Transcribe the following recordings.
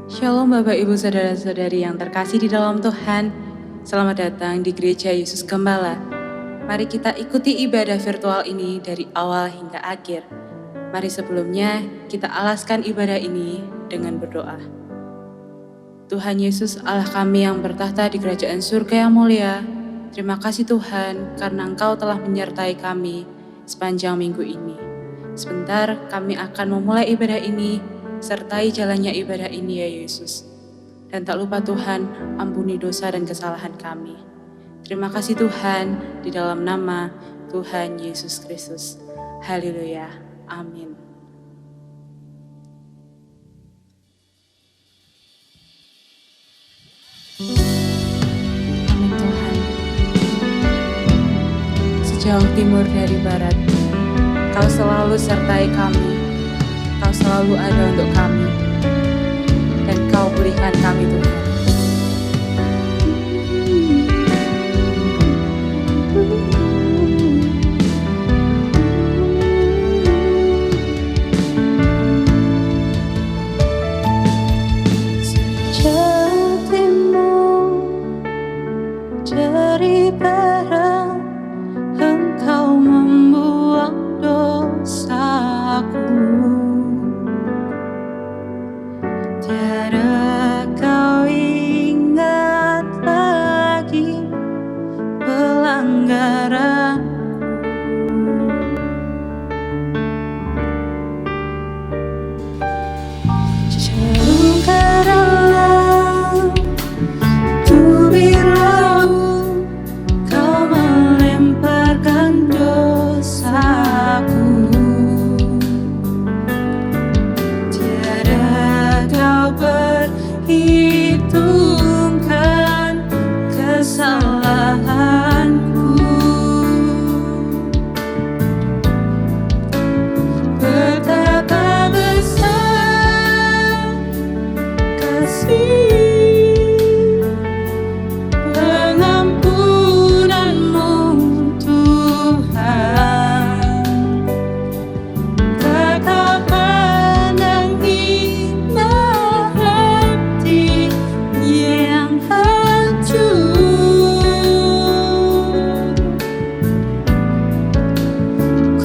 Shalom Bapak Ibu Saudara-saudari yang terkasih di dalam Tuhan. Selamat datang di Gereja Yesus Gembala. Mari kita ikuti ibadah virtual ini dari awal hingga akhir. Mari sebelumnya kita alaskan ibadah ini dengan berdoa. Tuhan Yesus Allah kami yang bertahta di kerajaan surga yang mulia, terima kasih Tuhan karena Engkau telah menyertai kami sepanjang minggu ini. Sebentar kami akan memulai ibadah ini, sertai jalannya ibadah ini ya Yesus. Dan tak lupa Tuhan, ampuni dosa dan kesalahan kami. Terima kasih Tuhan, di dalam nama Tuhan Yesus Kristus. Haleluya. Amin. Amin Tuhan. Sejauh timur dari barat, Kau selalu sertai kami. Kau selalu ada untuk kami, dan Kau pulihkan kami Tuhan. Sejauh timur dari barat, Engkau membuang dosaku. Tiada kau ingat lagi pelanggaran. Jauh dalam tubir laut, Kau melemparkan dosaku. Tiada kau perhitungkan kesalahanku. Betapa besar kasih pengampunanmu Tuhan. Tak kau pandang hina hati yang hancur.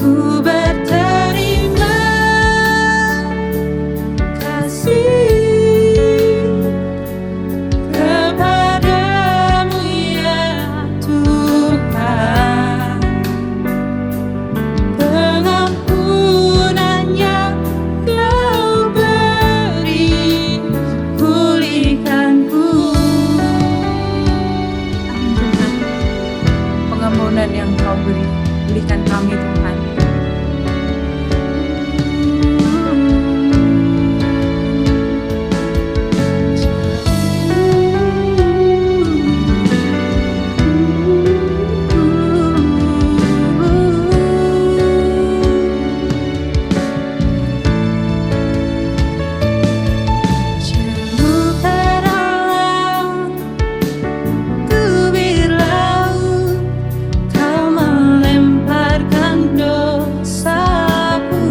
Ku berterima kasih kepadamu ya Tuhan. Pengampunan yang Kau beri, pulihkanku. Amin Tuhan. Pengampunan yang Kau beri, pulihkan kami Tuhan. Jauh dalam tubir laut, Kau melemparkan dosaku.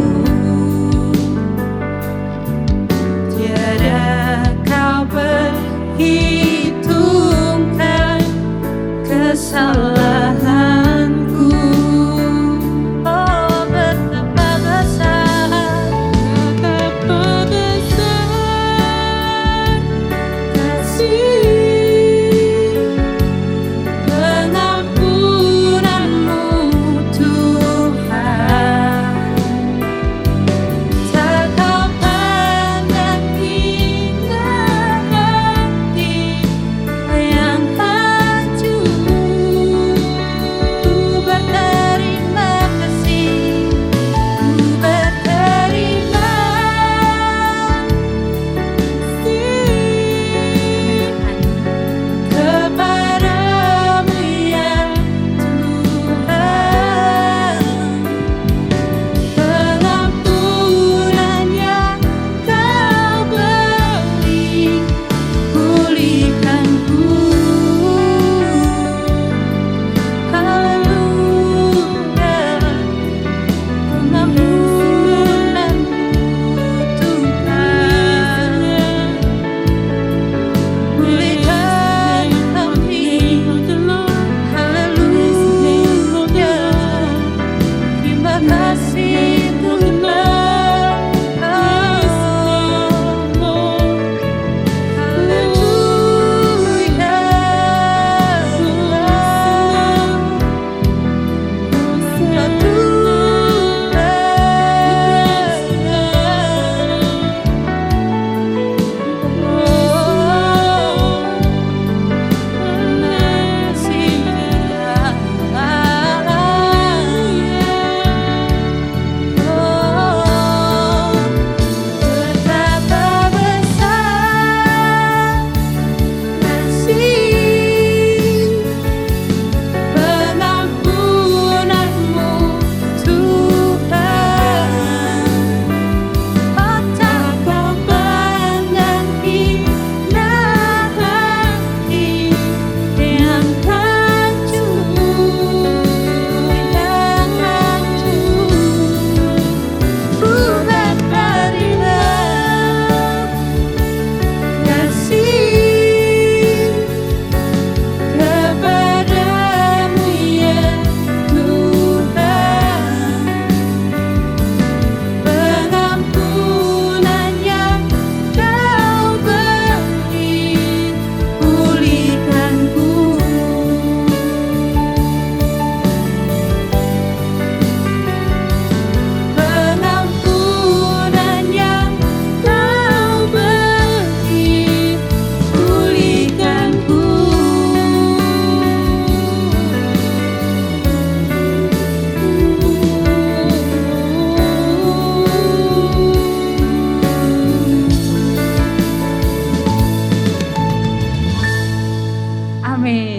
Tiada kau perhitungkan kesalahanku. Oh, betapa besar kasih pengampunanmu Tuhan. Tak kau pandang hina hati yang hancur.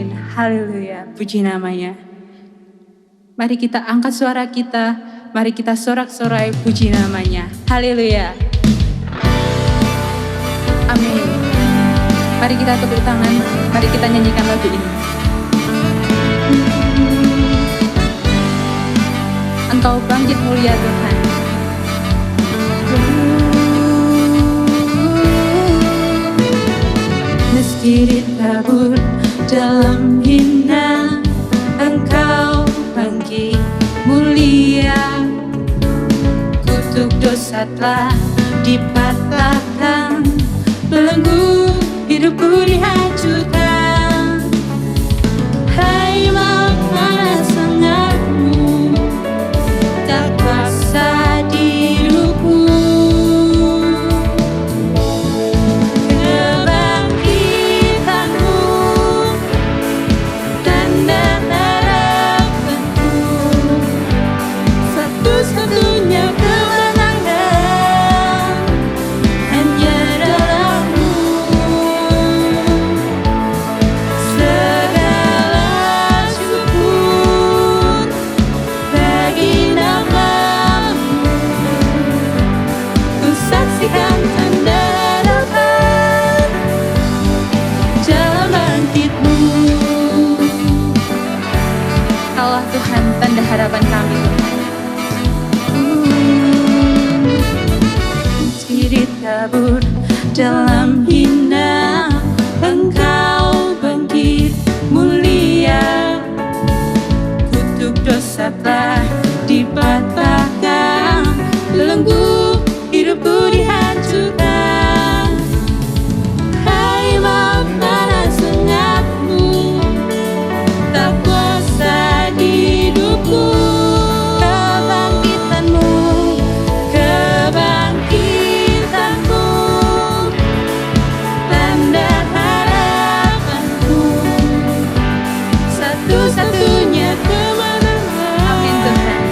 Amin. Haleluya. Puji namanya. Mari kita angkat suara kita. Mari kita sorak-sorai puji namanya. Haleluya. Amin. Mari kita tepuk tangan. Mari kita nyanyikan lagu ini. Engkau bangkit mulia Tuhan. Meski ditabur dalam hina, Engkau bangkit mulia. Kutuk dosa telah dipatahkan, belenggu hidupku dihancurkan. Hai maut mana sangatmu, tak kuasa diriku. Kebangkitanmu tanda harapanku, satu-satunya kemenangan hanya dalam-Mu. Segala syukur bagi nama-Mu, ku saksikan tanda harapan dalam bangkit-Mu. Allah Tuhan, tanda harapan kami Tuhan. Meski ditabur dalam hina, Engkau bangkit mulia. Kutuk dosa telah dipatahkan, belenggu hidupku dihancurkan. Hai maut mana sengatmu, tak kuasa hidupku. Kebangkitanmu, kebangkitanmu, tanda harapanku, satu-satunya kemenangan. Amin Tuhan.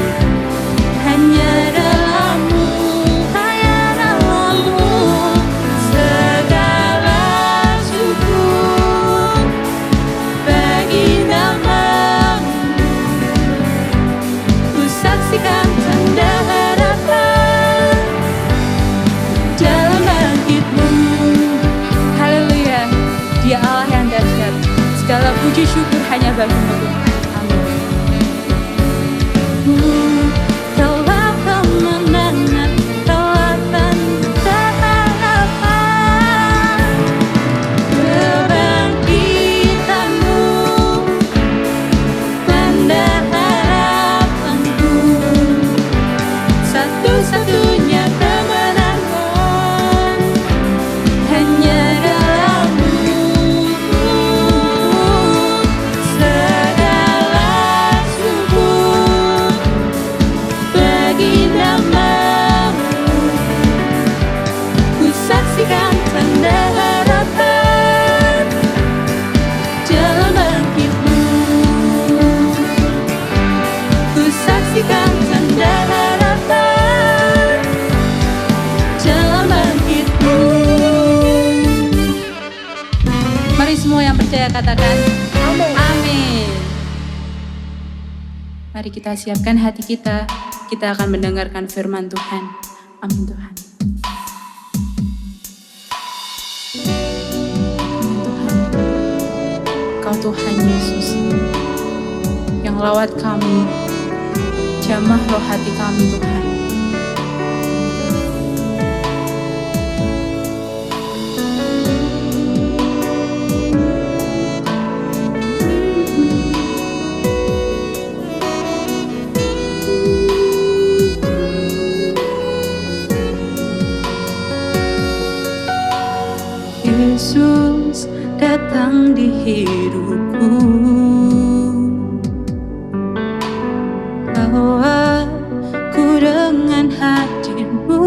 Hanya dalam-Mu, hanya dalam-Mu, segala syukur bagi nama-Mu, ku saksikan tanda harapan dalam bangkit-Mu. Haleluya. Dia Allah yang dahsyat. Segala puji syukur hanya bagi-Mu Tuhan. Amin. Telah kemenangan, telah tanda harapan. Kebangkitan-Mu, tanda harapanku, satu-satunya kemenangan hanya dalam-Mu. Segala syukur bagi nama-Mu, ku saksikan tanda harapan dalam bangkit-Mu. Ku saksikan tanda harapan dalam bangkit-Mu. Mari semua yang percaya katakan amin. Amin. Mari kita siapkan hati kita. Kita akan mendengarkan firman Tuhan. Amin Tuhan. Amin Tuhan. Kau Tuhan Yesus yang lawat kami, jamah roh hati kami Tuhan. Yesus datang di hidupku, bawa ku dengan hadir-Mu,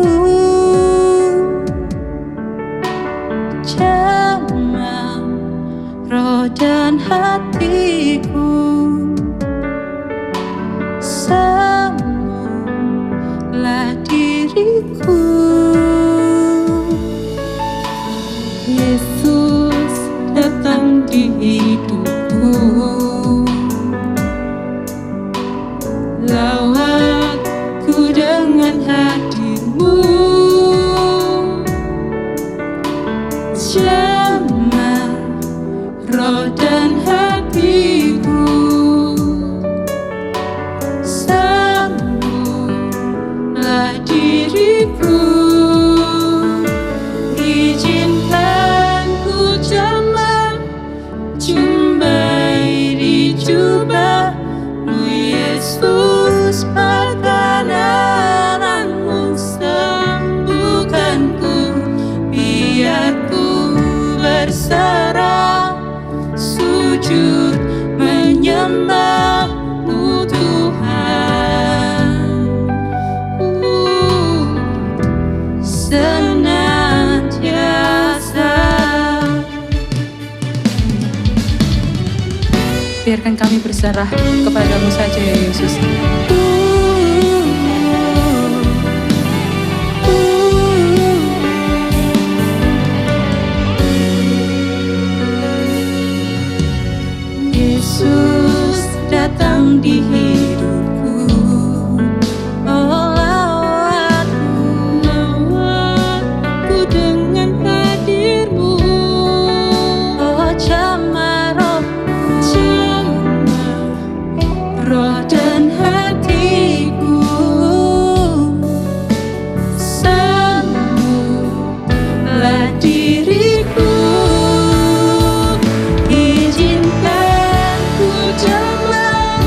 jamah roh dan hatiku, semula diriku. Yesus datang di menyembah-Mu Tuhan, senantiasa. Biarkan kami berserah kepada-Mu saja ya Yesus. Yesus datang di hidupku, oh lawatku dengan hadir-Mu, oh jamah roh dan hatiku, sembuhlah diriku. Izinkan ku jemaah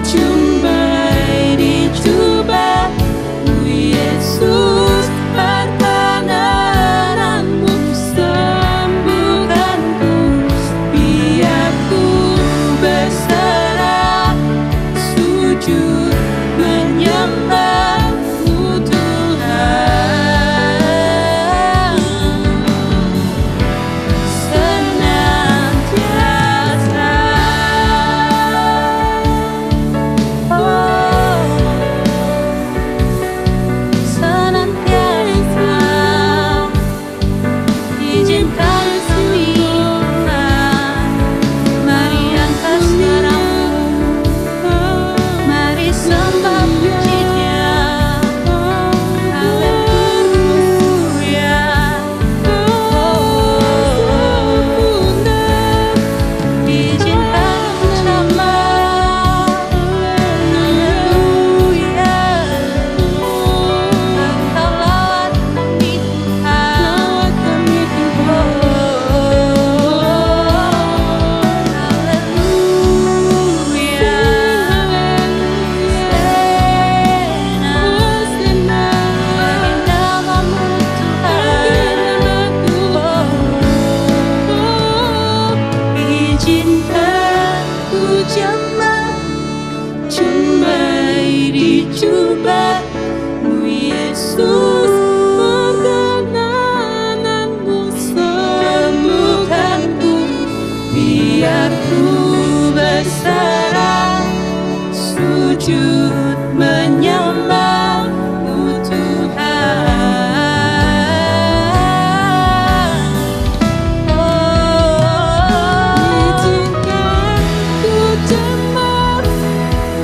jumpai di jubah-Mu Yesus, perkenanan-Mu sembuhkanku, biar ku berserah sujud menyembah-Mu Tuhan, senantiasa. Oh, senantiasa. Izinkan kami Tuhan, mari angkat suara-Mu, mari sembah puji Dia. Haleluya. Izinkan ku jemaah. Haleluya. Engkau lawat kami Tuhan. Izinkan ku jemaah jumpai di jubah-Mu Yesus, perkenanan-Mu sembuhkanku, biar ku berserah sujud menyembah-Mu Tuhan. Izinkan ku jemaah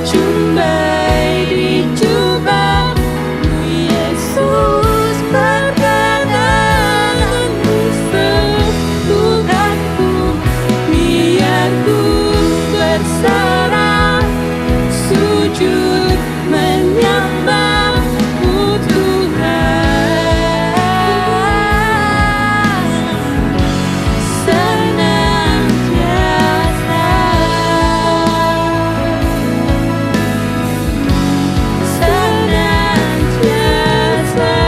jumpai di jubah-Mu Yesus, perkenanan-Mu sembuhkanku, biar ku berserah sujud menyembah-Mu Tuhan, senantiasa. Senantiasa.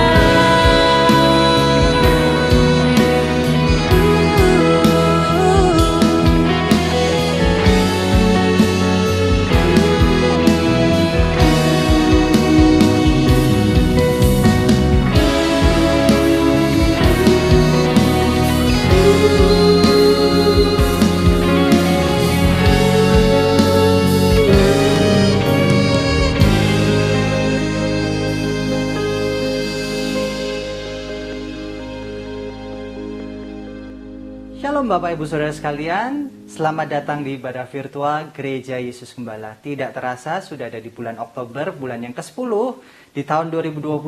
Shalom Bapak Ibu Saudara sekalian, selamat datang di ibadah virtual Gereja Yesus Gembala. Tidak terasa sudah ada di bulan Oktober, bulan yang ke-10 di tahun 2021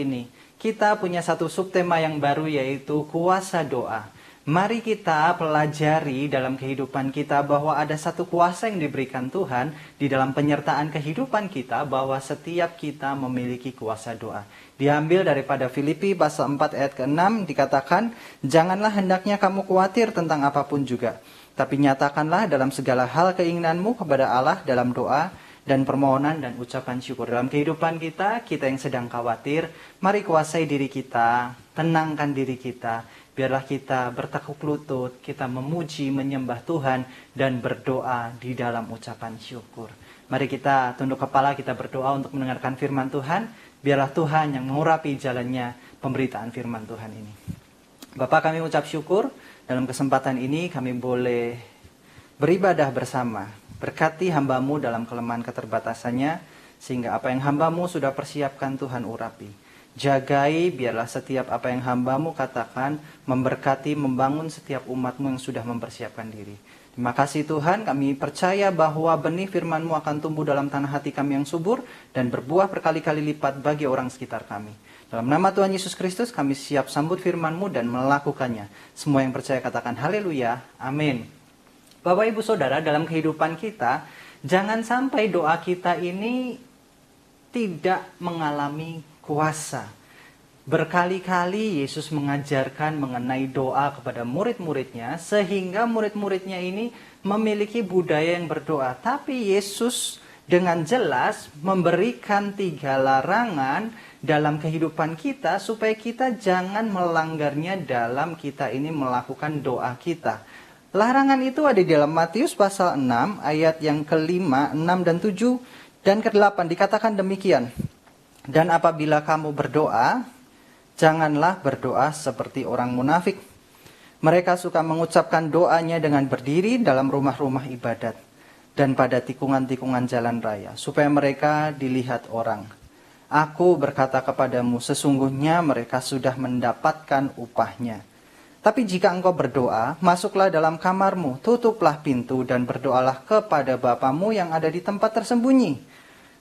ini. Kita punya satu subtema yang baru yaitu kuasa doa. Mari kita pelajari dalam kehidupan kita bahwa ada satu kuasa yang diberikan Tuhan di dalam penyertaan kehidupan kita, bahwa setiap kita memiliki kuasa doa. Diambil daripada Filipi pasal 4 ayat ke-6 dikatakan, "Janganlah hendaknya kamu khawatir tentang apapun juga, tapi nyatakanlah dalam segala hal keinginanmu kepada Allah dalam doa dan permohonan dan ucapan syukur." Dalam kehidupan kita yang sedang khawatir, mari kuasai diri kita, tenangkan diri kita. biarlah kita bertekuk lutut, kita memuji, menyembah Tuhan, dan berdoa di dalam ucapan syukur. Mari kita tunduk kepala, kita berdoa untuk mendengarkan firman Tuhan. Biarlah Tuhan yang mengurapi jalannya pemberitaan firman Tuhan ini. Bapa, kami ucap syukur, dalam kesempatan ini kami boleh beribadah bersama. Berkati hamba-Mu dalam kelemahan keterbatasannya, sehingga apa yang hamba-Mu sudah persiapkan Tuhan urapi. Jagai, biarlah setiap apa yang hamba-Mu katakan, memberkati, membangun setiap umat-Mu yang sudah mempersiapkan diri. Terima kasih Tuhan, kami percaya bahwa benih firman-Mu akan tumbuh dalam tanah hati kami yang subur, dan berbuah berkali-kali lipat bagi orang sekitar kami. Dalam nama Tuhan Yesus Kristus, kami siap sambut firman-Mu dan melakukannya. Semua yang percaya katakan haleluya, amin. Bapak Ibu Saudara, dalam kehidupan kita, jangan sampai doa kita ini tidak mengalami kuasa. Berkali-kali Yesus mengajarkan mengenai doa kepada murid-muridnya, sehingga murid-muridnya ini memiliki budaya yang berdoa. Tapi Yesus dengan jelas memberikan 3 larangan dalam kehidupan kita, supaya kita jangan melanggarnya dalam kita ini melakukan doa kita. Larangan itu ada di dalam Matius pasal 6, ayat yang ke-5, 6 dan 7, dan ke-8 dikatakan demikian. Dan apabila kamu berdoa, janganlah berdoa seperti orang munafik. Mereka suka mengucapkan doanya dengan berdiri dalam rumah-rumah ibadat dan pada tikungan-tikungan jalan raya, supaya mereka dilihat orang. Aku berkata kepadamu, sesungguhnya mereka sudah mendapatkan upahnya. Tapi jika engkau berdoa, masuklah dalam kamarmu, tutuplah pintu dan berdoalah kepada Bapamu yang ada di tempat tersembunyi.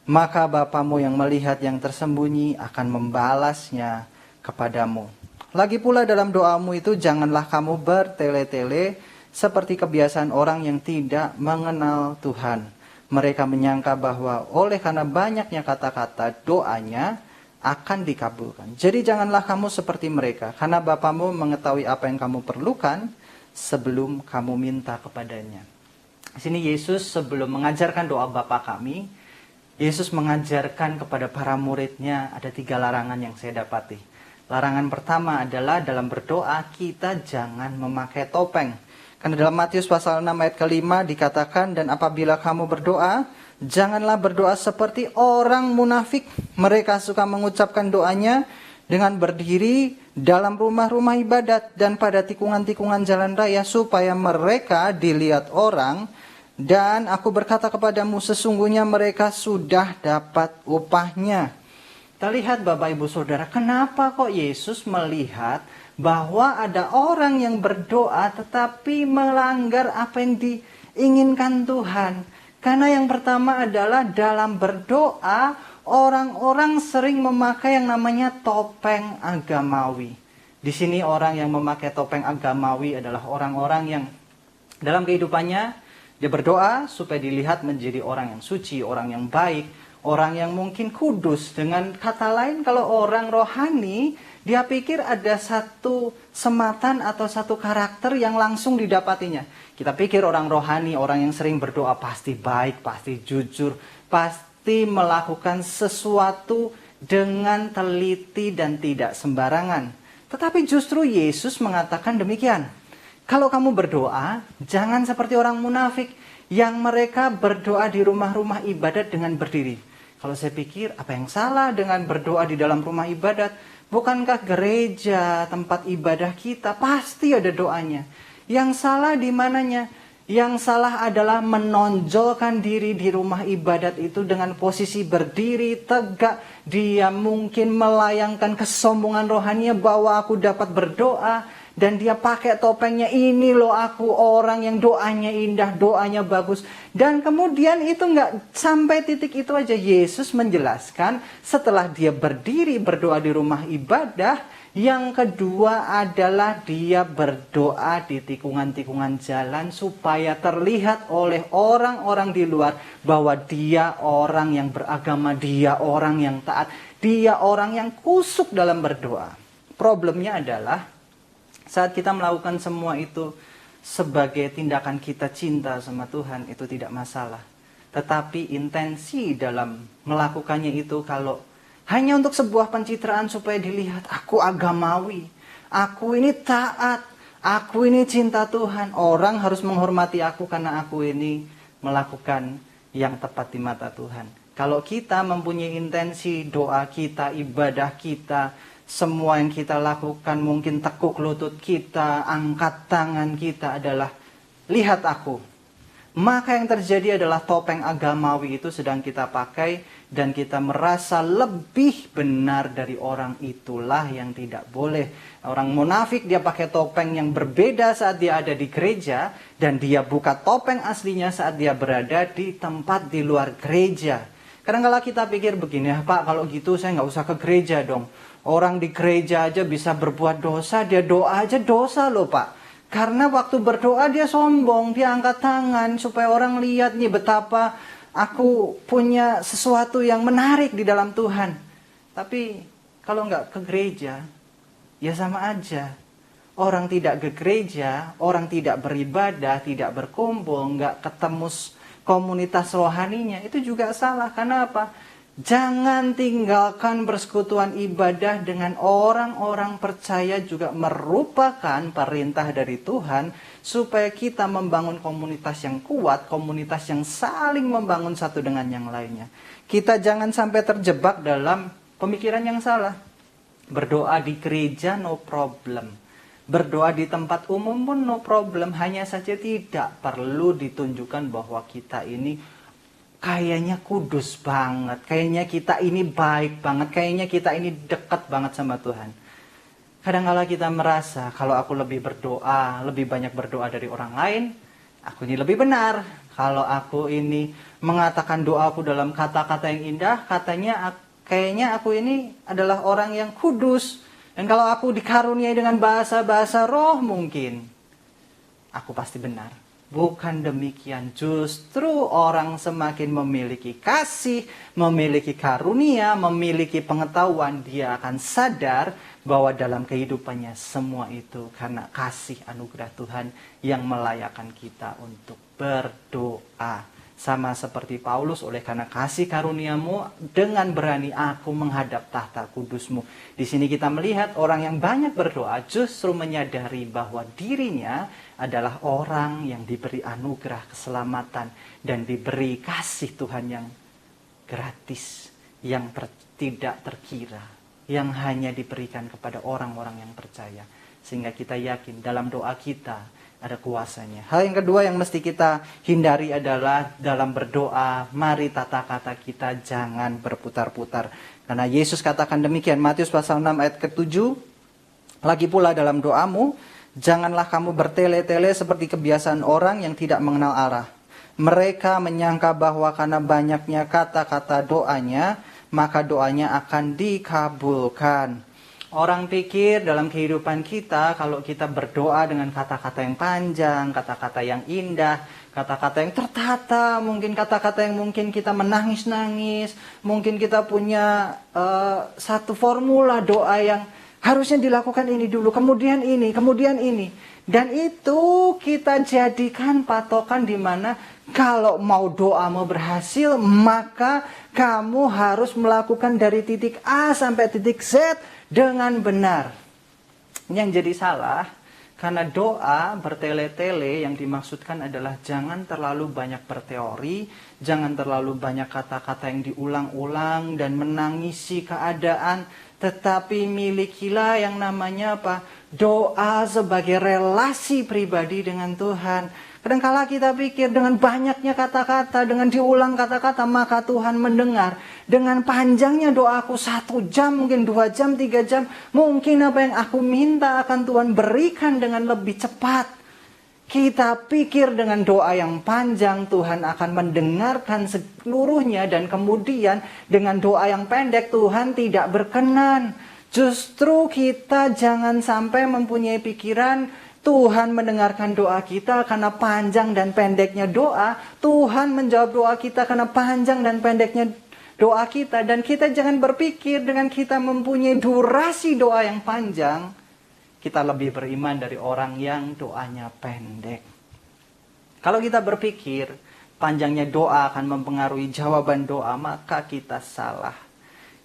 Maka Bapamu yang melihat yang tersembunyi akan membalasnya kepadamu. Lagi pula dalam doamu itu janganlah kamu bertele-tele seperti kebiasaan orang yang tidak mengenal Tuhan. Mereka menyangka bahwa oleh karena banyaknya kata-kata doanya akan dikabulkan. Jadi janganlah kamu seperti mereka, karena Bapamu mengetahui apa yang kamu perlukan sebelum kamu minta kepadanya. Di sini Yesus sebelum mengajarkan doa Bapa kami, Yesus mengajarkan kepada para muridnya ada 3 larangan yang saya dapati. Larangan pertama adalah dalam berdoa kita jangan memakai topeng. Karena dalam Matius pasal 6 ayat ke-5 dikatakan, dan apabila kamu berdoa, janganlah berdoa seperti orang munafik. Mereka suka mengucapkan doanya dengan berdiri dalam rumah-rumah ibadat dan pada tikungan-tikungan jalan raya, supaya mereka dilihat orang. Dan aku berkata kepadamu, sesungguhnya mereka sudah dapat upahnya. Kita lihat Bapak Ibu Saudara, kenapa kok Yesus melihat bahwa ada orang yang berdoa tetapi melanggar apa yang diinginkan Tuhan? Karena yang pertama adalah dalam berdoa, orang-orang sering memakai yang namanya topeng agamawi. Di sini orang yang memakai topeng agamawi adalah orang-orang yang dalam kehidupannya dia berdoa supaya dilihat menjadi orang yang suci, orang yang baik, orang yang mungkin kudus. Dengan kata lain, kalau orang rohani, dia pikir ada satu sematan atau satu karakter yang langsung didapatinya. Kita pikir orang rohani, orang yang sering berdoa pasti baik, pasti jujur, pasti melakukan sesuatu dengan teliti dan tidak sembarangan. Tetapi justru Yesus mengatakan demikian. Kalau kamu berdoa, jangan seperti orang munafik yang mereka berdoa di rumah-rumah ibadat dengan berdiri. Kalau saya pikir, apa yang salah dengan berdoa di dalam rumah ibadat? Bukankah gereja, tempat ibadah kita, pasti ada doanya. Yang salah di mananya? Yang salah adalah menonjolkan diri di rumah ibadat itu dengan posisi berdiri tegak. Dia mungkin melayangkan kesombongan rohaninya bahwa aku dapat berdoa. Dan dia pakai topengnya, ini loh aku orang yang doanya indah, doanya bagus. Dan kemudian itu nggak sampai titik itu aja. Yesus menjelaskan setelah dia berdiri berdoa di rumah ibadah, yang kedua adalah dia berdoa di tikungan-tikungan jalan supaya terlihat oleh orang-orang di luar bahwa dia orang yang beragama, dia orang yang taat, dia orang yang kusuk dalam berdoa. Problemnya adalah saat kita melakukan semua itu sebagai tindakan kita cinta sama Tuhan, itu tidak masalah. Tetapi intensi dalam melakukannya itu kalau hanya untuk sebuah pencitraan supaya dilihat aku agamawi, Aku ini taat, aku ini cinta Tuhan. Orang harus menghormati aku karena aku ini melakukan yang tepat di mata Tuhan. Kalau kita mempunyai intensi doa kita, ibadah kita, semua yang kita lakukan, mungkin tekuk lutut kita, angkat tangan kita adalah lihat aku. Maka yang terjadi adalah topeng agamawi itu sedang kita pakai dan kita merasa lebih benar dari orang, itulah yang tidak boleh. Orang munafik dia pakai topeng yang berbeda saat dia ada di gereja dan dia buka topeng aslinya saat dia berada di tempat di luar gereja. Kadang-kala kita pikir begini, Pak, kalau gitu saya nggak usah ke gereja dong. Orang di gereja aja bisa berbuat dosa, dia doa aja dosa loh, Pak. Karena waktu berdoa dia sombong, dia angkat tangan supaya orang lihat nih betapa aku punya sesuatu yang menarik di dalam Tuhan. Tapi kalau nggak ke gereja, ya sama aja. Orang tidak ke gereja, orang tidak beribadah, tidak berkumpul, nggak ketemu komunitas rohaninya, itu juga salah. Karena apa? Jangan tinggalkan persekutuan ibadah dengan orang-orang percaya juga merupakan perintah dari Tuhan supaya kita membangun komunitas yang kuat, komunitas yang saling membangun satu dengan yang lainnya. Kita jangan sampai terjebak dalam pemikiran yang salah. Berdoa di gereja no problem. Berdoa di tempat umum pun no problem. Hanya saja tidak perlu ditunjukkan bahwa kita ini kayaknya kudus banget, kayaknya kita ini baik banget, kayaknya kita ini dekat banget sama Tuhan. Kadang-kala kita merasa kalau aku lebih berdoa, lebih banyak berdoa dari orang lain, aku ini lebih benar. Kalau aku ini mengatakan doaku dalam kata-kata yang indah, kayaknya aku ini adalah orang yang kudus. Dan kalau aku dikaruniai dengan bahasa-bahasa roh mungkin, aku pasti benar. Bukan demikian, justru orang semakin memiliki kasih, memiliki karunia, memiliki pengetahuan, dia akan sadar bahwa dalam kehidupannya semua itu karena kasih anugerah Tuhan yang melayakkan kita untuk berdoa. Sama seperti Paulus, oleh karena kasih karuniamu, dengan berani aku menghadap tahta kudusmu. Di sini kita melihat orang yang banyak berdoa justru menyadari bahwa dirinya adalah orang yang diberi anugerah keselamatan dan diberi kasih Tuhan yang gratis, yang tidak terkira, yang hanya diberikan kepada orang-orang yang percaya. Sehingga kita yakin dalam doa kita ada kuasanya. Hal yang kedua yang mesti kita hindari adalah dalam berdoa, mari tata kata kita jangan berputar-putar. Karena Yesus katakan demikian, Matius pasal 6 ayat ke-7, lagi pula dalam doamu, janganlah kamu bertele-tele seperti kebiasaan orang yang tidak mengenal arah. Mereka menyangka bahwa karena banyaknya kata-kata doanya, maka doanya akan dikabulkan. Orang pikir dalam kehidupan kita, kalau kita berdoa dengan kata-kata yang panjang, kata-kata yang indah, kata-kata yang tertata, mungkin kata-kata yang mungkin kita menangis-nangis, mungkin kita punya satu formula doa yang harusnya dilakukan ini dulu, kemudian ini, kemudian ini. Dan itu kita jadikan patokan di mana kalau mau doamu berhasil, maka kamu harus melakukan dari titik A sampai titik Z dengan benar. Yang jadi salah, karena doa bertele-tele yang dimaksudkan adalah jangan terlalu banyak berteori, jangan terlalu banyak kata-kata yang diulang-ulang dan menangisi keadaan, tetapi milikilah yang namanya apa? Doa sebagai relasi pribadi dengan Tuhan. Kadang-kala kita pikir dengan banyaknya kata-kata, dengan diulang kata-kata, maka Tuhan mendengar. Dengan panjangnya doaku 1 jam, mungkin 2 jam, 3 jam, mungkin apa yang aku minta akan Tuhan berikan dengan lebih cepat. Kita pikir dengan doa yang panjang Tuhan akan mendengarkan seluruhnya, dan kemudian dengan doa yang pendek Tuhan tidak berkenan. Justru kita jangan sampai mempunyai pikiran Tuhan mendengarkan doa kita karena panjang dan pendeknya doa. Tuhan menjawab doa kita karena panjang dan pendeknya doa kita. Dan kita jangan berpikir dengan kita mempunyai durasi doa yang panjang, kita lebih beriman dari orang yang doanya pendek. Kalau kita berpikir panjangnya doa akan mempengaruhi jawaban doa, maka kita salah.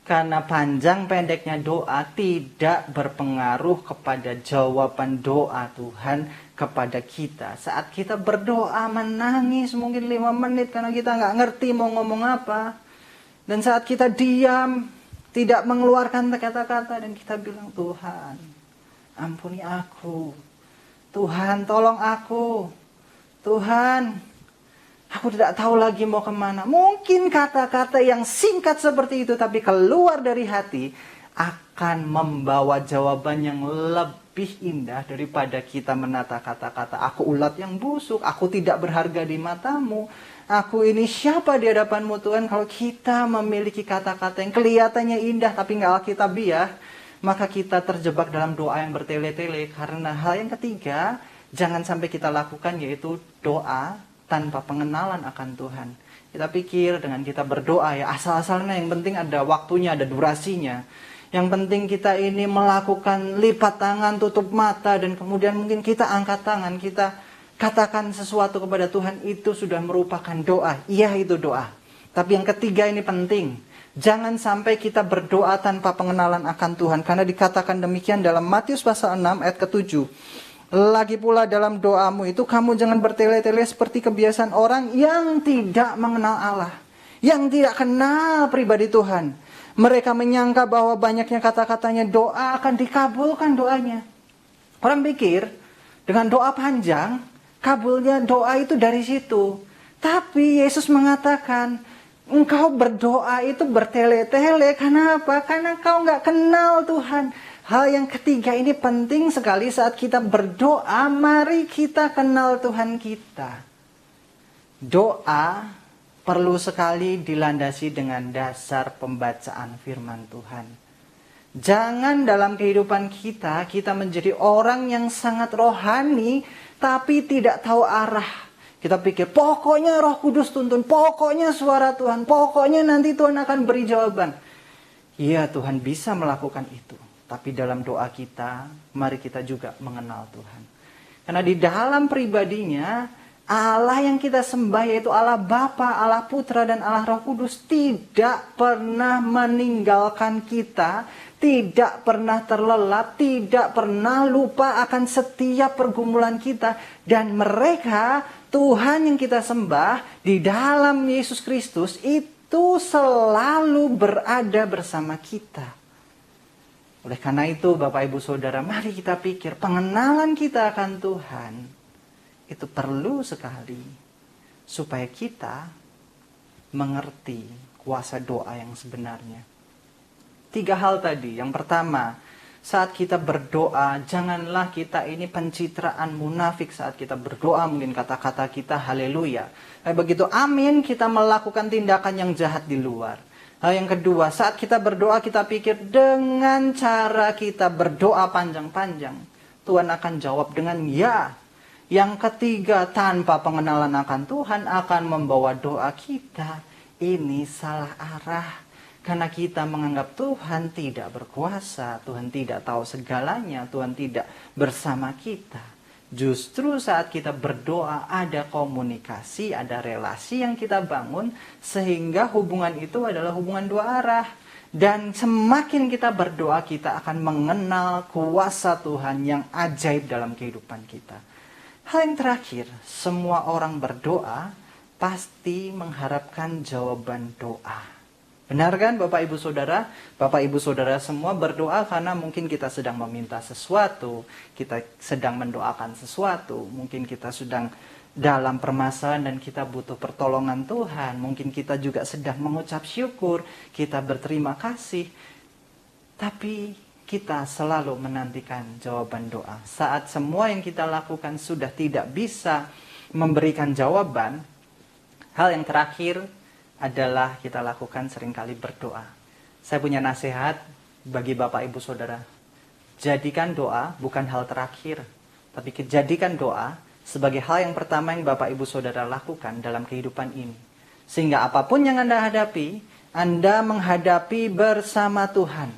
Karena panjang pendeknya doa tidak berpengaruh kepada jawaban doa Tuhan kepada kita. Saat kita berdoa menangis mungkin 5 menit karena kita nggak ngerti mau ngomong apa. Dan saat kita diam, tidak mengeluarkan kata-kata dan kita bilang, Tuhan, ampuni aku. Tuhan, tolong aku. Tuhan, aku tidak tahu lagi mau kemana. Mungkin kata-kata yang singkat seperti itu, tapi keluar dari hati, akan membawa jawaban yang lebih indah daripada kita menata kata-kata. Aku ulat yang busuk, aku tidak berharga di matamu. Aku ini siapa di hadapanmu Tuhan? Kalau kita memiliki kata-kata yang kelihatannya indah tapi nggak alkitabiah, maka kita terjebak dalam doa yang bertele-tele. Karena hal yang ketiga, jangan sampai kita lakukan yaitu doa tanpa pengenalan akan Tuhan. Kita pikir dengan kita berdoa ya asal-asalnya, yang penting ada waktunya, ada durasinya. Yang penting kita ini melakukan lipat tangan, tutup mata, dan kemudian mungkin kita angkat tangan, kita katakan sesuatu kepada Tuhan, itu sudah merupakan doa. Iya, itu doa. Tapi yang ketiga ini penting. Jangan sampai kita berdoa tanpa pengenalan akan Tuhan. Karena dikatakan demikian dalam Matius pasal 6 ayat ke-7. Lagi pula dalam doamu itu kamu jangan bertele-tele seperti kebiasaan orang yang tidak mengenal Allah. Yang tidak kenal pribadi Tuhan. Mereka menyangka bahwa banyaknya kata-katanya doa akan dikabulkan doanya. Orang pikir dengan doa panjang, kabulnya doa itu dari situ. Tapi Yesus mengatakan, engkau berdoa itu bertele-tele. Karena apa? Karena kau nggak kenal Tuhan. Hal yang ketiga ini penting sekali saat kita berdoa. Mari kita kenal Tuhan kita. Doa perlu sekali dilandasi dengan dasar pembacaan firman Tuhan. Jangan dalam kehidupan kita menjadi orang yang sangat rohani tapi tidak tahu arah. Kita pikir pokoknya Roh Kudus tuntun, pokoknya suara Tuhan, pokoknya nanti Tuhan akan beri jawaban. Iya, Tuhan bisa melakukan itu. Tapi dalam doa kita, mari kita juga mengenal Tuhan. Karena di dalam pribadinya, Allah yang kita sembah yaitu Allah Bapa, Allah Putra, dan Allah Roh Kudus tidak pernah meninggalkan kita, tidak pernah terlelap, tidak pernah lupa akan setiap pergumulan kita. Dan mereka, Tuhan yang kita sembah di dalam Yesus Kristus itu selalu berada bersama kita. Oleh karena itu Bapak Ibu Saudara, mari kita pikir pengenalan kita akan Tuhan itu perlu sekali supaya kita mengerti kuasa doa yang sebenarnya. 3 hal tadi. Yang pertama, saat kita berdoa, janganlah kita ini pencitraan munafik saat kita berdoa. Mungkin kata-kata kita haleluya. Begitu amin, kita melakukan tindakan yang jahat di luar. Hal yang kedua, saat kita berdoa kita pikir dengan cara kita berdoa panjang-panjang, Tuhan akan jawab dengan ya. Yang ketiga, tanpa pengenalan akan Tuhan akan membawa doa kita ini salah arah. Karena kita menganggap Tuhan tidak berkuasa, Tuhan tidak tahu segalanya, Tuhan tidak bersama kita. Justru saat kita berdoa ada komunikasi, ada relasi yang kita bangun, sehingga hubungan itu adalah hubungan 2 arah. Dan semakin kita berdoa, kita akan mengenal kuasa Tuhan yang ajaib dalam kehidupan kita. Hal yang terakhir, semua orang berdoa pasti mengharapkan jawaban doa. Benar kan Bapak Ibu Saudara? Bapak Ibu Saudara semua berdoa karena mungkin kita sedang meminta sesuatu, kita sedang mendoakan sesuatu, mungkin kita sedang dalam permasalahan dan kita butuh pertolongan Tuhan, mungkin kita juga sedang mengucap syukur, kita berterima kasih. Tapi kita selalu menantikan jawaban doa. Saat semua yang kita lakukan sudah tidak bisa memberikan jawaban, hal yang terakhir adalah kita lakukan seringkali berdoa. Saya punya nasihat bagi Bapak Ibu Saudara. Jadikan doa bukan hal terakhir, tapi jadikan doa sebagai hal yang pertama yang Bapak Ibu Saudara lakukan dalam kehidupan ini. Sehingga apapun yang Anda hadapi, Anda menghadapi bersama Tuhan.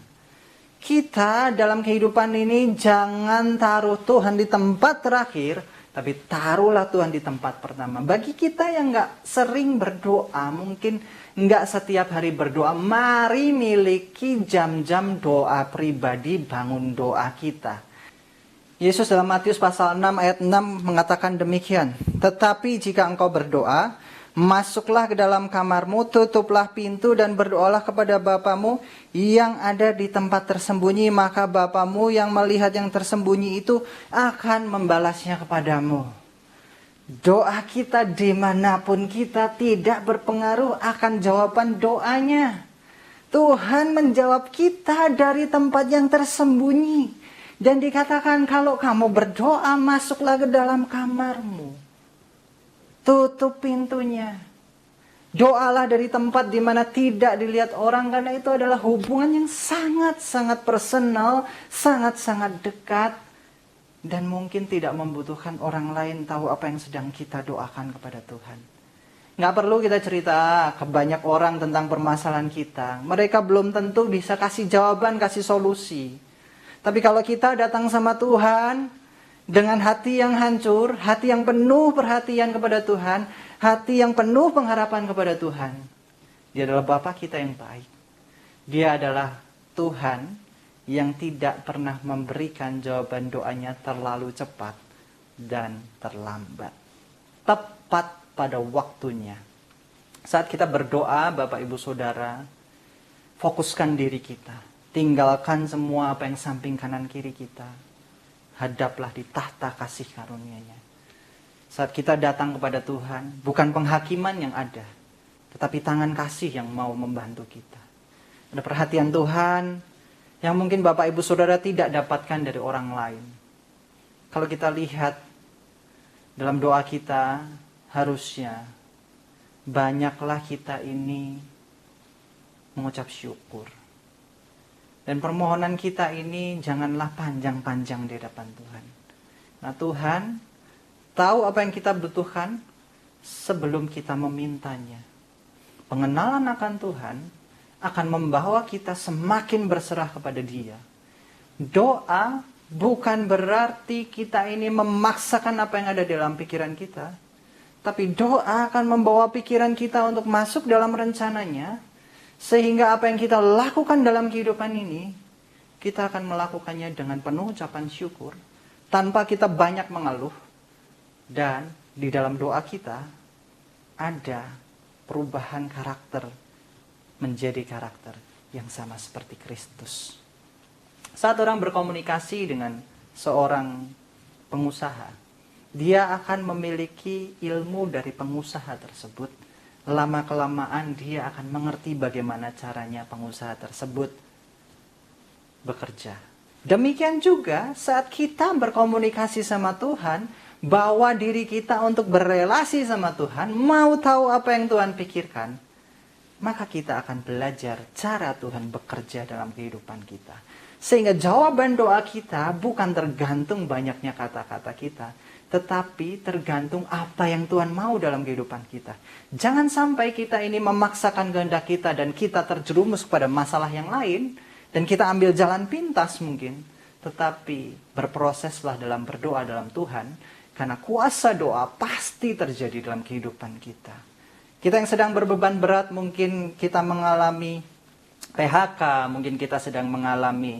Kita dalam kehidupan ini jangan taruh Tuhan di tempat terakhir, Tapi taruhlah Tuhan di tempat pertama. Bagi kita yang gak sering berdoa, mungkin gak setiap hari berdoa, mari miliki jam-jam doa pribadi, bangun doa kita. Yesus dalam Matius pasal 6 ayat 6 mengatakan demikian. Tetapi jika engkau berdoa, masuklah ke dalam kamarmu, tutuplah pintu dan berdoalah kepada Bapamu yang ada di tempat tersembunyi. Maka Bapamu yang melihat yang tersembunyi itu akan membalasnya kepadamu. Doa kita dimanapun kita tidak berpengaruh akan jawaban doanya. Tuhan menjawab kita dari tempat yang tersembunyi. Dan dikatakan kalau kamu berdoa masuklah ke dalam kamarmu. Tutup pintunya. Doalah dari tempat di mana tidak dilihat orang. Karena itu adalah hubungan yang sangat-sangat personal. Sangat-sangat dekat. Dan mungkin tidak membutuhkan orang lain tahu apa yang sedang kita doakan kepada Tuhan. Nggak perlu kita cerita ke banyak orang tentang permasalahan kita. Mereka belum tentu bisa kasih jawaban, kasih solusi. Tapi kalau kita datang sama Tuhan dengan hati yang hancur, hati yang penuh perhatian kepada Tuhan, hati yang penuh pengharapan kepada Tuhan. Dia adalah Bapa kita yang baik. Dia adalah Tuhan yang tidak pernah memberikan jawaban doanya terlalu cepat dan terlambat. Tepat pada waktunya. Saat kita berdoa, Bapak Ibu Saudara, fokuskan diri kita. Tinggalkan semua apa yang samping kanan kiri kita. Hadaplah di tahta kasih karunia-Nya. Saat kita datang kepada Tuhan, bukan penghakiman yang ada, tetapi tangan kasih yang mau membantu kita. Ada perhatian Tuhan yang mungkin Bapak Ibu Saudara tidak dapatkan dari orang lain. Kalau kita lihat dalam doa kita, harusnya banyaklah kita ini mengucap syukur. Dan permohonan kita ini janganlah panjang-panjang di hadapan Tuhan. Nah, Tuhan tahu apa yang kita butuhkan sebelum kita memintanya. Pengenalan akan Tuhan akan membawa kita semakin berserah kepada Dia. Doa bukan berarti kita ini memaksakan apa yang ada dalam pikiran kita. Tapi doa akan membawa pikiran kita untuk masuk dalam rencananya. Sehingga apa yang kita lakukan dalam kehidupan ini, kita akan melakukannya dengan penuh ucapan syukur, tanpa kita banyak mengeluh. Dan di dalam doa kita, ada perubahan karakter, menjadi karakter yang sama seperti Kristus. Saat orang berkomunikasi dengan seorang pengusaha, dia akan memiliki ilmu dari pengusaha tersebut. Lama-kelamaan dia akan mengerti bagaimana caranya pengusaha tersebut bekerja. Demikian juga saat kita berkomunikasi sama Tuhan, bawa diri kita untuk berelasi sama Tuhan, mau tahu apa yang Tuhan pikirkan, maka kita akan belajar cara Tuhan bekerja dalam kehidupan kita. Sehingga jawaban doa kita bukan tergantung banyaknya kata-kata kita, tetapi tergantung apa yang Tuhan mau dalam kehidupan kita. Jangan sampai kita ini memaksakan kehendak kita dan kita terjerumus kepada masalah yang lain. Dan kita ambil jalan pintas mungkin. Tetapi berproseslah dalam berdoa dalam Tuhan. Karena kuasa doa pasti terjadi dalam kehidupan kita. Kita yang sedang berbeban berat, mungkin kita mengalami PHK. Mungkin kita sedang mengalami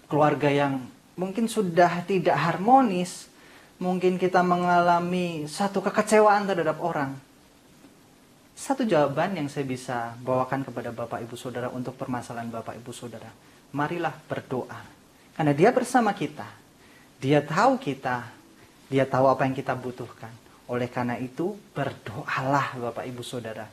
keluarga yang mungkin sudah tidak harmonis, mungkin kita mengalami satu kekecewaan terhadap orang. Satu jawaban yang saya bisa bawakan kepada Bapak Ibu Saudara untuk permasalahan Bapak Ibu Saudara. Marilah berdoa. Karena Dia bersama kita. Dia tahu kita. Dia tahu apa yang kita butuhkan. Oleh karena itu, berdoalah Bapak Ibu Saudara.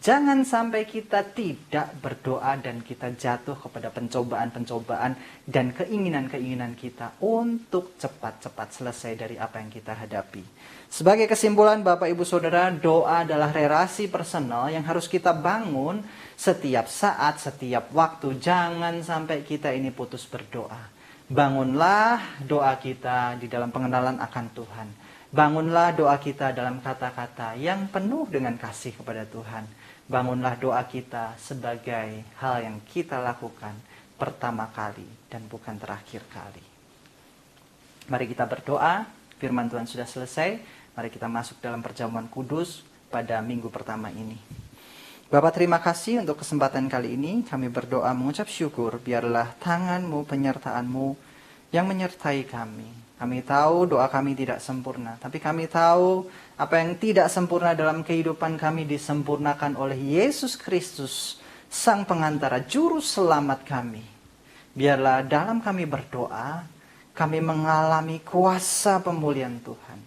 Jangan sampai kita tidak berdoa dan kita jatuh kepada pencobaan-pencobaan dan keinginan-keinginan kita untuk cepat-cepat selesai dari apa yang kita hadapi. Sebagai kesimpulan Bapak Ibu Saudara, doa adalah relasi personal yang harus kita bangun setiap saat, setiap waktu. Jangan sampai kita ini putus berdoa. Bangunlah doa kita di dalam pengenalan akan Tuhan. Bangunlah doa kita dalam kata-kata yang penuh dengan kasih kepada Tuhan. Bangunlah doa kita sebagai hal yang kita lakukan pertama kali dan bukan terakhir kali. Mari kita berdoa Firman Tuhan sudah selesai, mari kita masuk dalam perjamuan kudus pada minggu pertama ini. Bapak, terima kasih untuk kesempatan kali ini. Kami berdoa mengucap syukur, biarlah tangan-Mu, penyertaan-Mu yang menyertai kami. Kami tahu doa kami tidak sempurna, tapi kami tahu apa yang tidak sempurna dalam kehidupan kami disempurnakan oleh Yesus Kristus, Sang Pengantara, Juru Selamat kami. Biarlah dalam kami berdoa, kami mengalami kuasa pemulihan Tuhan,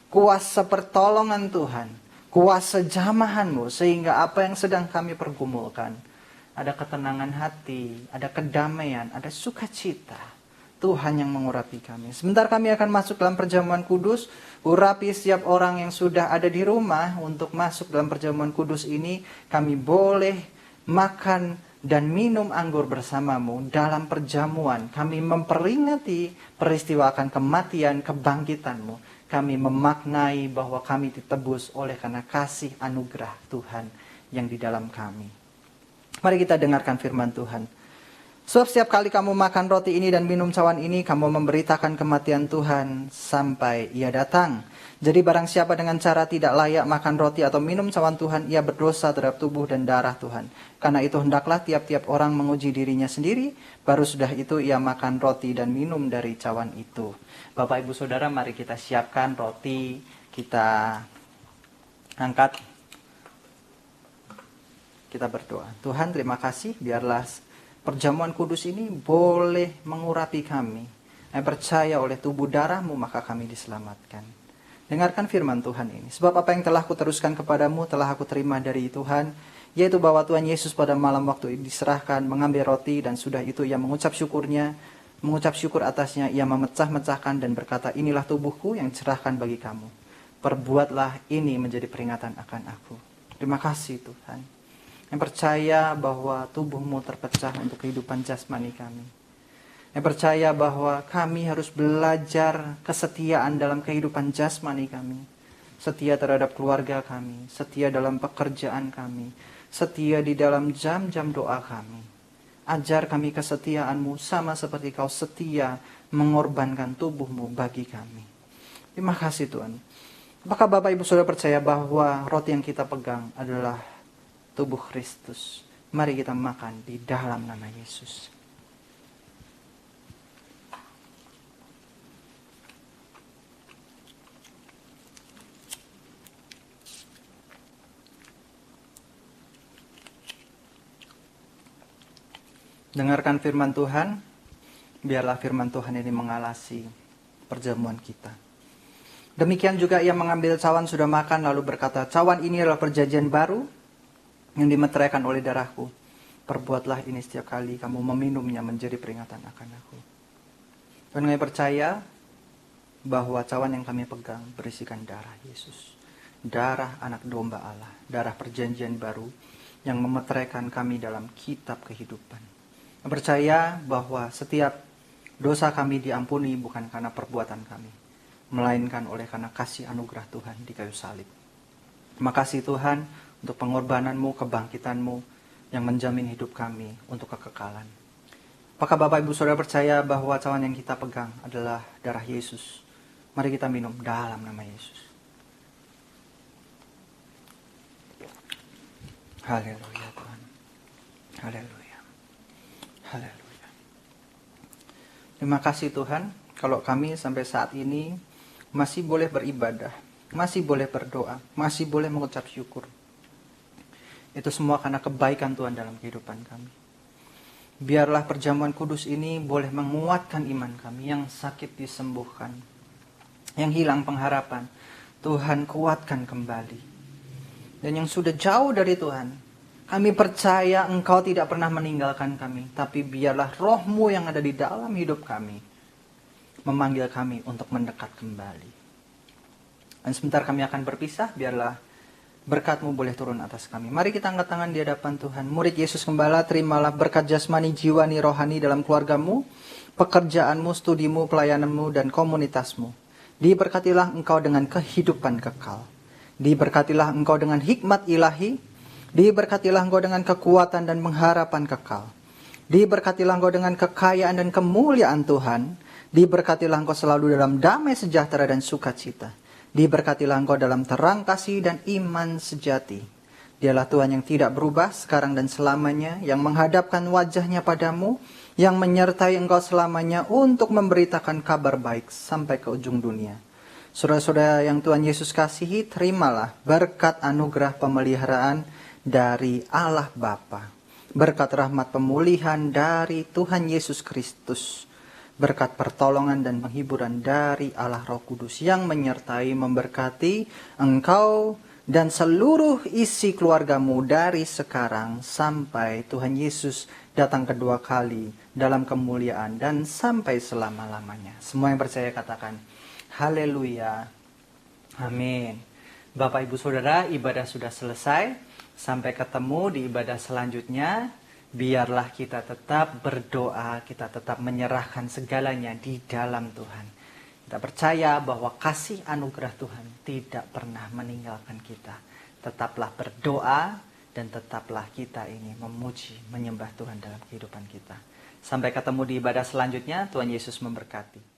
kuasa pertolongan Tuhan, kuasa jamahan-Mu, sehingga apa yang sedang kami pergumulkan, ada ketenangan hati, ada kedamaian, ada sukacita. Tuhan yang mengurapi kami. Sebentar kami akan masuk dalam perjamuan kudus. Urapi setiap orang yang sudah ada di rumah untuk masuk dalam perjamuan kudus ini. Kami boleh makan dan minum anggur bersamamu dalam perjamuan. Kami memperingati peristiwa akan kematian, kebangkitan-Mu. Kami memaknai bahwa kami ditebus oleh karena kasih anugerah Tuhan yang di dalam kami. Mari kita dengarkan firman Tuhan. Sebab setiap kali kamu makan roti ini dan minum cawan ini, kamu memberitakan kematian Tuhan sampai Ia datang. Jadi barang siapa dengan cara tidak layak makan roti atau minum cawan Tuhan, ia berdosa terhadap tubuh dan darah Tuhan. Karena itu hendaklah tiap-tiap orang menguji dirinya sendiri, baru sudah itu ia makan roti dan minum dari cawan itu. Bapak, Ibu, Saudara, mari kita siapkan roti, kita angkat, kita berdoa. Tuhan, terima kasih, biarlah perjamuan kudus ini boleh mengurapi kami. Kami percaya oleh tubuh darah-Mu maka kami diselamatkan. Dengarkan firman Tuhan ini. Sebab apa yang telah kuteruskan kepadamu telah aku terima dari Tuhan, yaitu bahwa Tuhan Yesus pada malam waktu diserahkan mengambil roti dan sudah itu ia mengucap syukur atasnya, ia memecah-mecahkan dan berkata, inilah tubuhku yang diserahkan bagi kamu. Perbuatlah ini menjadi peringatan akan aku. Terima kasih Tuhan. Yang percaya bahwa tubuh-Mu terpecah untuk kehidupan jasmani kami. Yang percaya bahwa kami harus belajar kesetiaan dalam kehidupan jasmani kami. Setia terhadap keluarga kami, setia dalam pekerjaan kami, setia di dalam jam-jam doa kami. Ajar kami kesetiaan-Mu sama seperti Kau setia mengorbankan tubuh-Mu bagi kami. Terima kasih Tuhan. Apakah Bapak Ibu Saudara percaya bahwa roti yang kita pegang adalah tubuh Kristus? Mari kita makan di dalam nama Yesus. Dengarkan firman Tuhan. Biarlah firman Tuhan ini mengalasi perjamuan kita. Demikian juga ia mengambil cawan sudah makan lalu berkata, cawan ini adalah perjanjian baru yang dimeteraikan oleh darahku. Perbuatlah ini setiap kali kamu meminumnya menjadi peringatan akan aku. Dan kami percaya bahwa cawan yang kami pegang berisikan darah Yesus. Darah anak domba Allah. Darah perjanjian baru yang memeteraikan kami dalam kitab kehidupan. Kami percaya bahwa setiap dosa kami diampuni bukan karena perbuatan kami, melainkan oleh karena kasih anugerah Tuhan di kayu salib. Terima kasih Tuhan untuk pengorbanan-Mu, kebangkitan-Mu yang menjamin hidup kami untuk kekekalan. Apakah Bapak Ibu Saudara percaya bahwa cawan yang kita pegang adalah darah Yesus? Mari kita minum dalam nama Yesus. Haleluya Tuhan. Haleluya. Haleluya. Terima kasih Tuhan, kalau kami sampai saat ini masih boleh beribadah, masih boleh berdoa, masih boleh mengucap syukur. Itu semua karena kebaikan Tuhan dalam kehidupan kami. Biarlah perjamuan kudus ini boleh menguatkan iman kami, yang sakit disembuhkan, yang hilang pengharapan, Tuhan kuatkan kembali. Dan yang sudah jauh dari Tuhan, kami percaya Engkau tidak pernah meninggalkan kami, tapi biarlah Roh-Mu yang ada di dalam hidup kami memanggil kami untuk mendekat kembali. Dan sebentar kami akan berpisah, biarlah berkat-Mu boleh turun atas kami. Mari kita angkat tangan di hadapan Tuhan. Murid Yesus Gembala, terimalah berkat jasmani, jiwani, rohani dalam keluarga-Mu, pekerjaan-Mu, studi-Mu, pelayanan-Mu, dan komunitas-Mu. Diberkatilah Engkau dengan kehidupan kekal. Diberkatilah Engkau dengan hikmat ilahi. Diberkatilah Engkau dengan kekuatan dan pengharapan kekal. Diberkatilah Engkau dengan kekayaan dan kemuliaan Tuhan. Diberkatilah engkau selalu dalam damai sejahtera dan sukacita. Diberkatilah engkau dalam terang kasih dan iman sejati. Dialah Tuhan yang tidak berubah sekarang dan selamanya, yang menghadapkan wajahnya padamu, yang menyertai engkau selamanya untuk memberitakan kabar baik sampai ke ujung dunia. Saudara-saudara yang Tuhan Yesus kasihi, terimalah berkat anugerah pemeliharaan dari Allah Bapa, berkat rahmat pemulihan dari Tuhan Yesus Kristus, berkat pertolongan dan penghiburan dari Allah Roh Kudus yang menyertai memberkati engkau dan seluruh isi keluargamu dari sekarang sampai Tuhan Yesus datang kedua kali dalam kemuliaan dan sampai selama-lamanya. Semua yang percaya katakan haleluya. Amin. Bapak Ibu Saudara, ibadah sudah selesai. Sampai ketemu di ibadah selanjutnya. Biarlah kita tetap berdoa, kita tetap menyerahkan segalanya di dalam Tuhan. Kita percaya bahwa kasih anugerah Tuhan tidak pernah meninggalkan kita. Tetaplah berdoa dan tetaplah kita ini memuji, menyembah Tuhan dalam kehidupan kita. Sampai ketemu di ibadah selanjutnya, Tuhan Yesus memberkati.